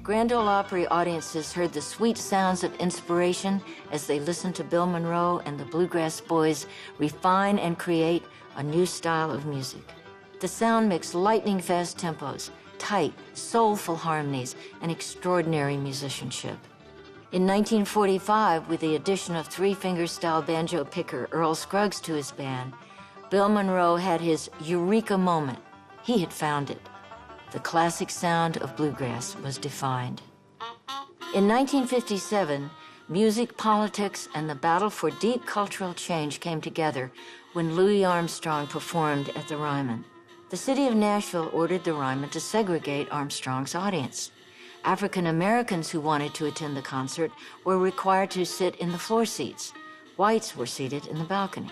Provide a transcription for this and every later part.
Grand Ole Opry audiences heard the sweet sounds of inspiration as they listened to Bill Monroe and the Bluegrass Boys refine and create a new style of music. The sound mixed lightning-fast tempos, tight, soulful harmonies, and extraordinary musicianship. In 1945, with the addition of three-finger-style banjo picker Earl Scruggs to his band, Bill Monroe had his eureka moment. He had found it. The classic sound of bluegrass was defined. In 1957, music, politics, and the battle for deep cultural change came together when Louis Armstrong performed at the Ryman. The city of Nashville ordered the Ryman to segregate Armstrong's audience. African Americans who wanted to attend the concert were required to sit in the floor seats. Whites were seated in the balcony.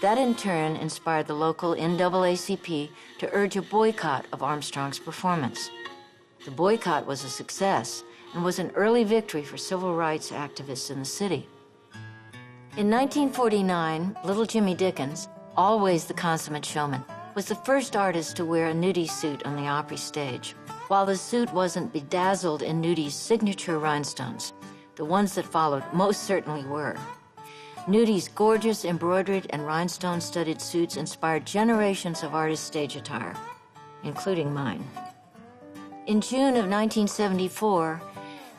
That in turn inspired the local NAACP to urge a boycott of Armstrong's performance. The boycott was a success and was an early victory for civil rights activists in the city. In 1949, little Jimmy Dickens, always the consummate showman, was the first artist to wear a nudie suit on the Opry stage. While the suit wasn't bedazzled in Nudie's signature rhinestones, the ones that followed most certainly were. Nudie's gorgeous embroidered and rhinestone-studded suits inspired generations of artists' stage attire, including mine. In June of 1974,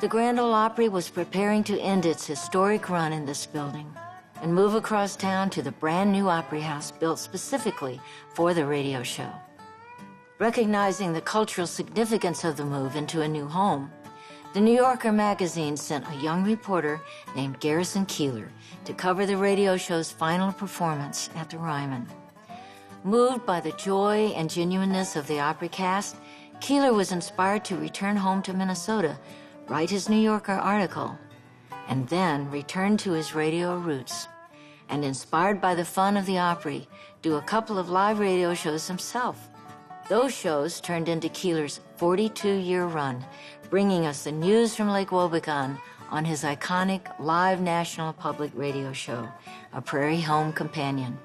the Grand Ole Opry was preparing to end its historic run in this building and move across town to the brand-new Opry House built specifically for the radio show. Recognizing the cultural significance of the move into a new home, the New Yorker magazine sent a young reporter named Garrison Keillor to cover the radio show's final performance at the Ryman. Moved by the joy and genuineness of the Opry cast, Keillor was inspired to return home to Minnesota, write his New Yorker article, and then return to his radio roots. And inspired by the fun of the Opry, do a couple of live radio shows himself. Those shows turned into Keillor's 42-year run, bringing us the news from Lake Wobegon on his iconic live national public radio show, A Prairie Home Companion.